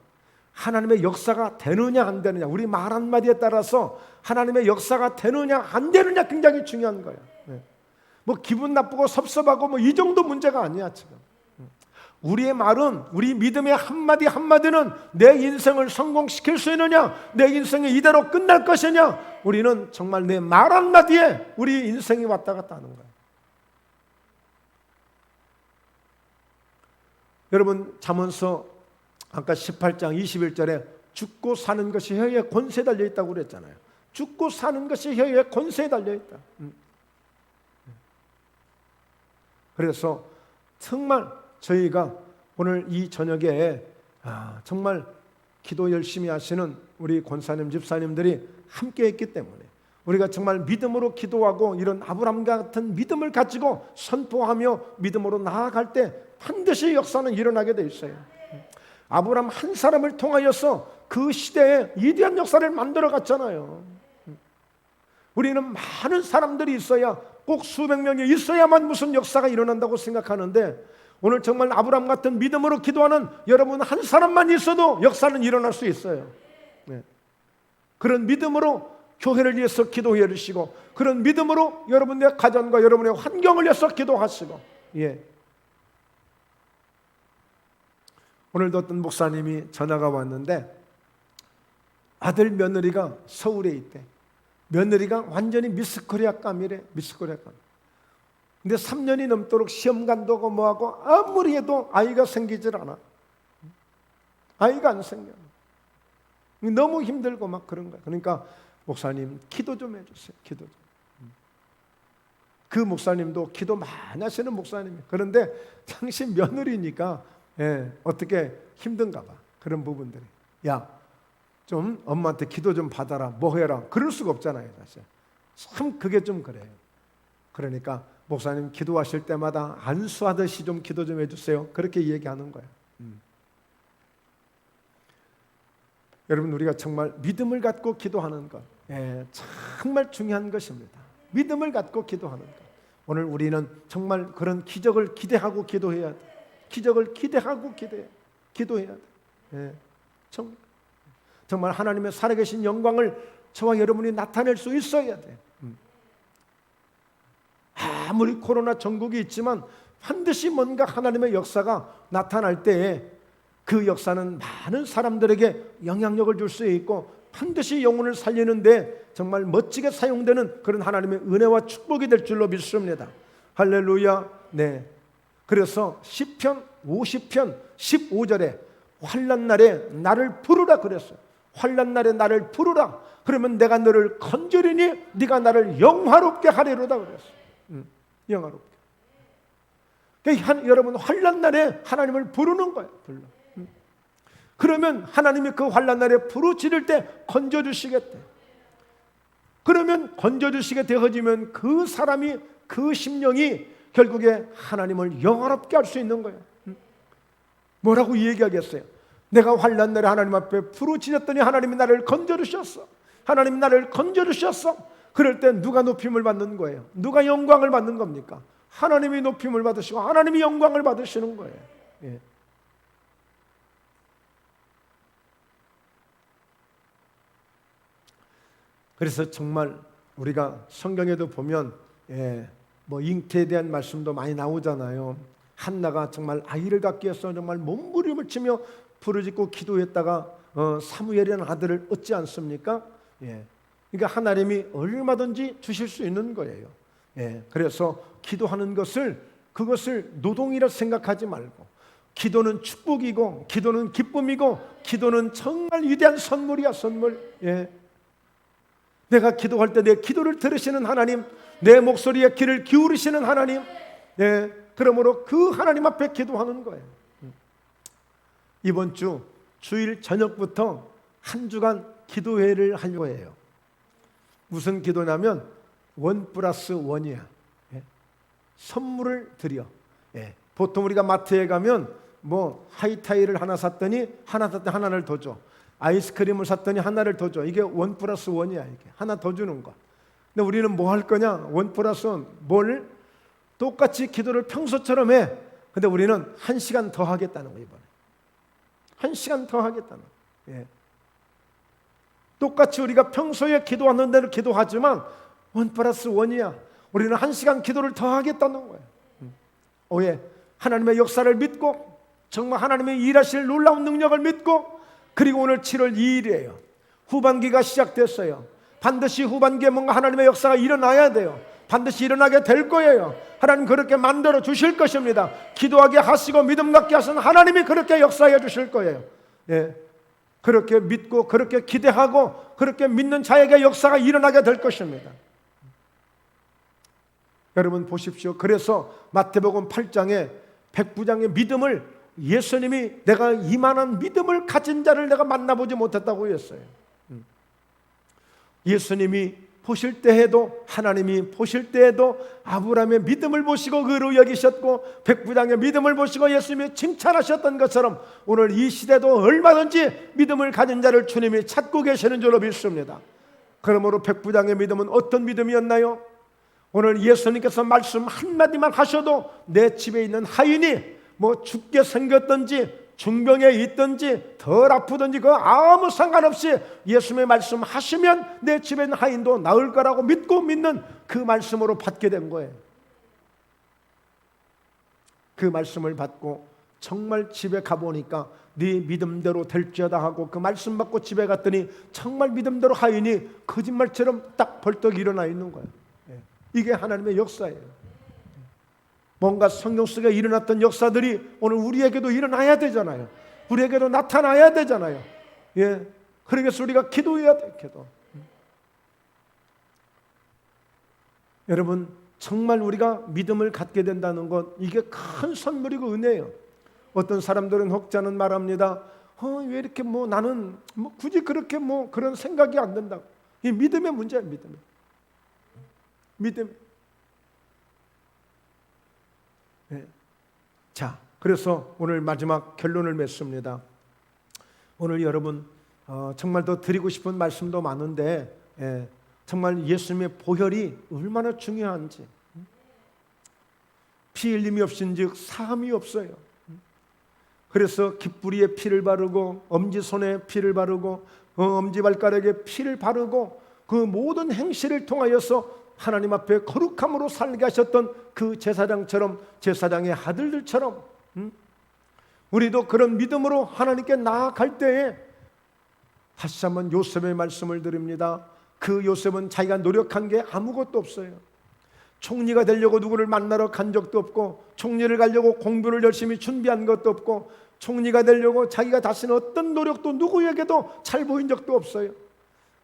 하나님의 역사가 되느냐 안 되느냐, 우리 말 한마디에 따라서 하나님의 역사가 되느냐 안 되느냐 굉장히 중요한 거예요. 뭐 기분 나쁘고 섭섭하고 뭐 이 정도 문제가 아니야 지금. 우리의 말은, 우리 믿음의 한마디 한마디는 내 인생을 성공시킬 수 있느냐, 내 인생이 이대로 끝날 것이냐, 우리는 정말 내 말 한마디에 우리 인생이 왔다 갔다 하는 거예요. 여러분, 잠언서 아까 18장 21절에 죽고 사는 것이 혀에 권세에 달려있다고 그랬잖아요. 죽고 사는 것이 혀에 권세에 달려있다. 그래서 정말 저희가 오늘 이 저녁에 정말 기도 열심히 하시는 우리 권사님, 집사님들이 함께 했기 때문에 우리가 정말 믿음으로 기도하고 이런 아브라함 같은 믿음을 가지고 선포하며 믿음으로 나아갈 때 반드시 역사는 일어나게 돼 있어요. 아브라함 한 사람을 통하여서 그 시대에 위대한 역사를 만들어 갔잖아요. 우리는 많은 사람들이 있어야, 꼭 수백 명이 있어야만 무슨 역사가 일어난다고 생각하는데, 오늘 정말 아브라함 같은 믿음으로 기도하는 여러분 한 사람만 있어도 역사는 일어날 수 있어요. 그런 믿음으로 교회를 위해서 기도해 주시고, 그런 믿음으로 여러분의 가정과 여러분의 환경을 위해서 기도하시고. 오늘도 어떤 목사님이 전화가 왔는데 아들 며느리가 서울에 있대. 며느리가 완전히 미스코리아감이래. 미스코리아감. 근데 3년이 넘도록 시험관도 하고 뭐하고 아무리 해도 아이가 생기질 않아. 아이가 안 생겨. 너무 힘들고 막 그런 거야. 그러니까 목사님 기도 좀 해주세요. 기도 좀. 그 목사님도 기도 많이 하시는 목사님이에요. 그런데 당신 며느리니까 어떻게 힘든가 봐. 그런 부분들이. 야, 좀 엄마한테 기도 좀 받아라. 뭐 해라. 그럴 수가 없잖아요. 사실. 참 그게 좀 그래요. 그러니까 목사님 기도하실 때마다 안수하듯이 좀 기도 좀 해주세요. 그렇게 얘기하는 거예요. 여러분, 우리가 정말 믿음을 갖고 기도하는 것, 정말 중요한 것입니다. 믿음을 갖고 기도하는 것. 오늘 우리는 정말 그런 기적을 기대하고 기도해야 돼. 기적을 기대하고 기도해야 돼. 정말 하나님의 살아계신 영광을 저와 여러분이 나타낼 수 있어야 돼. 아무리 코로나 전국이 있지만 반드시 뭔가 하나님의 역사가 나타날 때에 그 역사는 많은 사람들에게 영향력을 줄 수 있고 반드시 영혼을 살리는데 정말 멋지게 사용되는 그런 하나님의 은혜와 축복이 될 줄로 믿습니다. 할렐루야. 네. 그래서 시편 50편 15절에 환난 날에 나를 부르라 그랬어요. 환난 날에 나를 부르라. 그러면 내가 너를 건져리니 네가 나를 영화롭게 하리로다 그랬어요. 영화롭게. 그러니까 여러분 환난 날에 하나님을 부르는 거예요. 불러. 그러면 하나님이 그 환난 날에 부르짖을 때 건져주시겠대. 그러면 건져주시게 되어지면 그 사람이, 그 심령이 결국에 하나님을 영화롭게 할 수 있는 거예요. 뭐라고 얘기하겠어요? 내가 환난 날에 하나님 앞에 부르짖었더니 하나님이 나를 건져주셨어. 하나님이 나를 건져주셨어. 그럴 때 누가 높임을 받는 거예요? 누가 영광을 받는 겁니까? 하나님이 높임을 받으시고 하나님이 영광을 받으시는 거예요. 그래서 정말 우리가 성경에도 보면 뭐 잉태에 대한 말씀도 많이 나오잖아요. 한나가 정말 아이를 갖기 위해서 정말 몸부림을 치며 부르짖고 기도했다가 사무엘이라는 아들을 얻지 않습니까? 그러니까 하나님이 얼마든지 주실 수 있는 거예요. 그래서 기도하는 그것을 노동이라 생각하지 말고, 기도는 축복이고, 기도는 기쁨이고, 기도는 정말 위대한 선물이야, 선물. 내가 기도할 때 내 기도를 들으시는 하나님, 내 목소리에 귀를 기울이시는 하나님, 그러므로 그 하나님 앞에 기도하는 거예요. 이번 주 주일 저녁부터 한 주간 기도회를 하려고 해요. 무슨 기도냐면 1+1이야. 선물을 드려. 보통 우리가 마트에 가면 뭐 하이타이를 하나 샀더니 하나를 더 줘. 아이스크림을 샀더니 하나를 더 줘. 이게 1+1이야. 이게 하나 더 주는 거. 근데 우리는 뭐 할 거냐? 1+1 뭘? 똑같이 기도를 평소처럼 해. 근데 우리는 1시간 더 하겠다는 거예요. 이번에 1시간 더 하겠다는 거예요. 똑같이 우리가 평소에 기도하는 대로 기도하지만 1+1이야. 우리는 1시간 기도를 더 하겠다는 거예요. 하나님의 역사를 믿고, 정말 하나님의 일하실 놀라운 능력을 믿고, 그리고 오늘 7월 2일이에요. 후반기가 시작됐어요. 반드시 후반기에 뭔가 하나님의 역사가 일어나야 돼요. 반드시 일어나게 될 거예요. 하나님 그렇게 만들어 주실 것입니다. 기도하게 하시고 믿음 갖게 하시는 하나님이 그렇게 역사해 주실 거예요. 그렇게 믿고, 그렇게 기대하고, 그렇게 믿는 자에게 역사가 일어나게 될 것입니다. 여러분 보십시오. 그래서 마태복음 8장에 백부장의 믿음을, 예수님이 내가 이만한 믿음을 가진 자를 내가 만나보지 못했다고 했어요. 예수님이 보실 때에도, 하나님이 보실 때에도 아브라함의 믿음을 보시고 의로 여기셨고, 백부장의 믿음을 보시고 예수님이 칭찬하셨던 것처럼 오늘 이 시대도 얼마든지 믿음을 가진 자를 주님이 찾고 계시는 줄로 믿습니다. 그러므로 백부장의 믿음은 어떤 믿음이었나요? 오늘 예수님께서 말씀 한마디만 하셔도 내 집에 있는 하인이 뭐 죽게 생겼든지 중병에 있든지 덜 아프든지 그 아무 상관없이 예수님의 말씀 하시면 내 집에 있는 하인도 나을 거라고 믿고 믿는 그 말씀으로 받게 된 거예요. 그 말씀을 받고 정말 집에 가보니까 네 믿음대로 될지어다 하고 그 말씀 받고 집에 갔더니 정말 믿음대로 하인이 거짓말처럼 딱 벌떡 일어나 있는 거예요. 이게 하나님의 역사예요. 뭔가 성경 속에 일어났던 역사들이 오늘 우리에게도 일어나야 되잖아요. 우리에게도 나타나야 되잖아요. 그러겠어 우리가 기도해야 돼. 기도. 여러분 정말 우리가 믿음을 갖게 된다는 것, 이게 큰 선물이고 은혜예요. 어떤 사람들은 혹자는 말합니다. 왜 이렇게 나는 굳이 그렇게 그런 생각이 안 든다고. 이 믿음의 문제야. 믿음. 자, 그래서 오늘 마지막 결론을 맺습니다. 오늘 여러분 정말 더 드리고 싶은 말씀도 많은데 정말 예수님의 보혈이 얼마나 중요한지. 피 흘림이 없인즉 사함이 없어요. 그래서 깃뿌리에 피를 바르고 엄지손에 피를 바르고 엄지발가락에 피를 바르고 그 모든 행실을 통하여서 하나님 앞에 거룩함으로 살게 하셨던 그 제사장처럼, 제사장의 아들들처럼 우리도 그런 믿음으로 하나님께 나아갈 때에 다시 한번 요셉의 말씀을 드립니다. 그 요셉은 자기가 노력한 게 아무것도 없어요. 총리가 되려고 누구를 만나러 간 적도 없고, 총리를 가려고 공부를 열심히 준비한 것도 없고, 총리가 되려고 자기가 다시는 어떤 노력도 누구에게도 잘 보인 적도 없어요.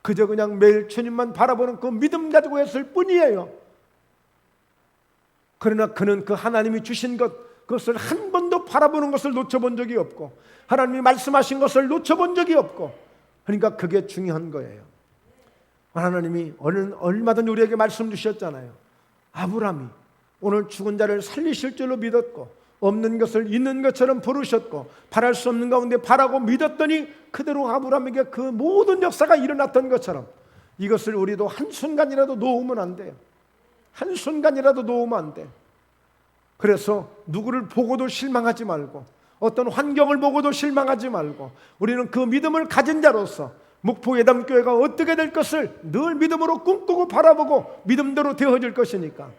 그저 그냥 매일 주님만 바라보는 그 믿음 가지고 했을 뿐이에요. 그러나 그는 그 하나님이 주신 그것을 한 번도 바라보는 것을 놓쳐본 적이 없고, 하나님이 말씀하신 것을 놓쳐본 적이 없고, 그러니까 그게 중요한 거예요. 하나님이 얼마든지 우리에게 말씀 주셨잖아요. 아브라함이 오늘 죽은 자를 살리실 줄로 믿었고, 없는 것을 있는 것처럼 부르셨고, 바랄 수 없는 가운데 바라고 믿었더니 그대로 아브라함에게 그 모든 역사가 일어났던 것처럼 이것을 우리도 한순간이라도 놓으면 안 돼요. 한순간이라도 놓으면 안 돼요. 그래서 누구를 보고도 실망하지 말고, 어떤 환경을 보고도 실망하지 말고, 우리는 그 믿음을 가진 자로서 목포예담교회가 어떻게 될 것을 늘 믿음으로 꿈꾸고 바라보고 믿음대로 되어질 것이니까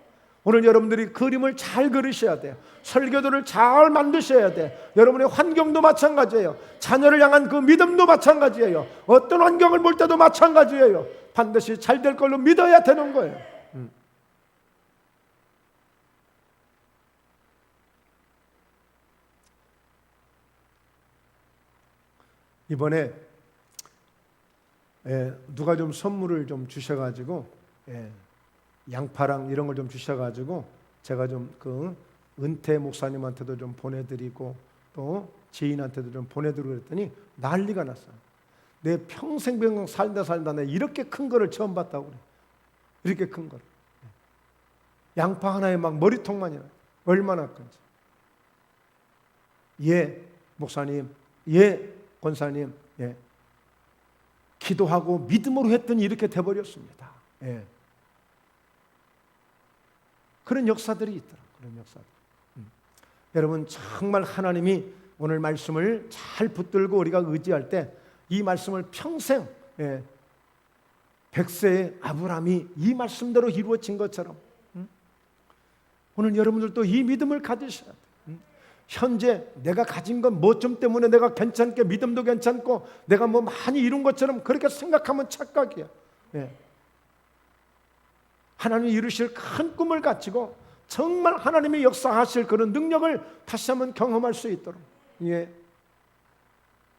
오늘 여러분들이 그림을 잘 그리셔야 돼요. 설교들을 잘 만드셔야 돼요. 여러분의 환경도 마찬가지예요. 자녀를 향한 그 믿음도 마찬가지예요. 어떤 환경을 볼 때도 마찬가지예요. 반드시 잘 될 걸로 믿어야 되는 거예요. 이번에 누가 좀 선물을 좀 주셔가지고 양파랑 이런 걸 좀 주셔가지고 제가 좀 그 은퇴 목사님한테도 좀 보내드리고 또 지인한테도 좀 보내드리고 그랬더니 난리가 났어요. 내 평생 살다 내 이렇게 큰 거를 처음 봤다고 그래. 이렇게 큰 거를. 양파 하나에 막 머리통만이나 얼마나 큰지. 예 목사님, 예 권사님, 예 기도하고 믿음으로 했더니 이렇게 돼버렸습니다. 예. 그런 역사들이 있더라. 그런 역사들. 여러분 정말 하나님이 오늘 말씀을 잘 붙들고 우리가 의지할 때 이 말씀을 평생 100세의 아브라함이 이 말씀대로 이루어진 것처럼 오늘 여러분들도 이 믿음을 가지셔야 돼요. 현재 내가 가진 건 뭐 좀 때문에 내가 괜찮게 믿음도 괜찮고 내가 뭐 많이 이룬 것처럼 그렇게 생각하면 착각이야. 하나님이 이루실 큰 꿈을 가지고 정말 하나님이 역사하실 그런 능력을 다시 한번 경험할 수 있도록.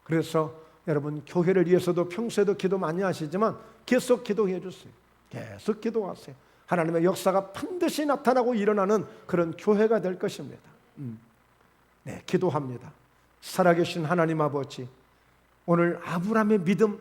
그래서 여러분 교회를 위해서도 평소에도 기도 많이 하시지만 계속 기도해 주세요. 계속 기도하세요. 하나님의 역사가 반드시 나타나고 일어나는 그런 교회가 될 것입니다. 네, 기도합니다. 살아계신 하나님 아버지, 오늘 아브라함의 믿음,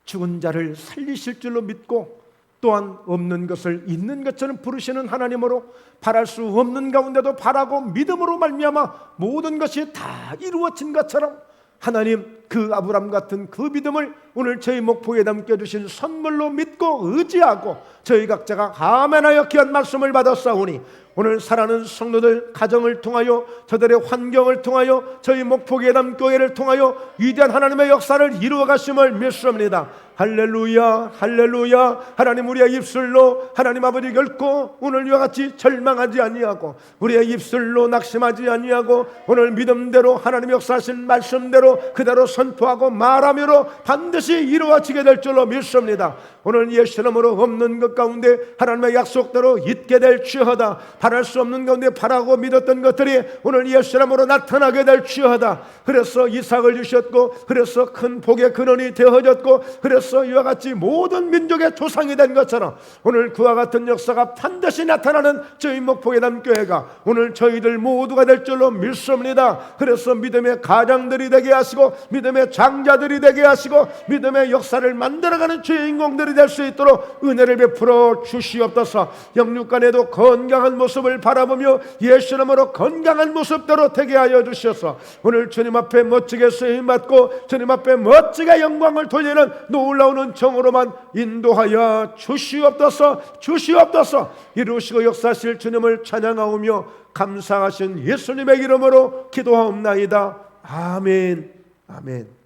죽은 자를 살리실 줄로 믿고 또한 없는 것을 있는 것처럼 부르시는 하나님으로 바랄 수 없는 가운데도 바라고 믿음으로 말미암아 모든 것이 다 이루어진 것처럼 하나님 그 아브라함 같은 그 믿음을 오늘 저희 목포에 남겨주신 선물로 믿고 의지하고 저희 각자가 아멘하여 귀한 말씀을 받았사오니 오늘 사랑하는 성도들 가정을 통하여 저들의 환경을 통하여 저희 목포예담교회를 통하여 위대한 하나님의 역사를 이루어 가심을 믿습니다. 할렐루야 할렐루야. 하나님 우리의 입술로 하나님 아버지 결코 오늘 이와 같이 절망하지 아니하고 우리의 입술로 낙심하지 아니하고 오늘 믿음대로 하나님 역사하신 말씀대로 그대로 선포하고 말하므로 반드시 이루어지게 될 줄로 믿습니다. 오늘 예수 이름으로 없는 것 가운데 하나님의 약속대로 있게 될 주여다. 바랄 수 없는 가운데 바라고 믿었던 것들이 오늘 예수 이름으로 나타나게 될 주여다. 그래서 이삭을 주셨고 그래서 큰 복의 근원이 되어졌고 그래서 이와 같이 모든 민족의 조상이 된 것처럼 오늘 그와 같은 역사가 반드시 나타나는 저희 목포예담교회가 오늘 저희들 모두가 될 줄로 믿습니다. 그래서 믿음의 가장들이 되게 하시고 믿음의 장자들이 되게 하시고 믿음의 역사를 만들어가는 주인공들이 될 수 있도록 은혜를 베풀어 주시옵소서. 영육간에도 건강한 모습을 바라보며 예수 이름으로 건강한 모습대로 되게 하여 주셔서 오늘 주님 앞에 멋지게 쓰임받고 주님 앞에 멋지게 영광을 돌리는 놀라운 정으로만 인도하여 주시옵소서. 주시옵소서. 이루시고 역사하실 주님을 찬양하오며 감사하신 예수님의 이름으로 기도하옵나이다. 아멘. 아멘.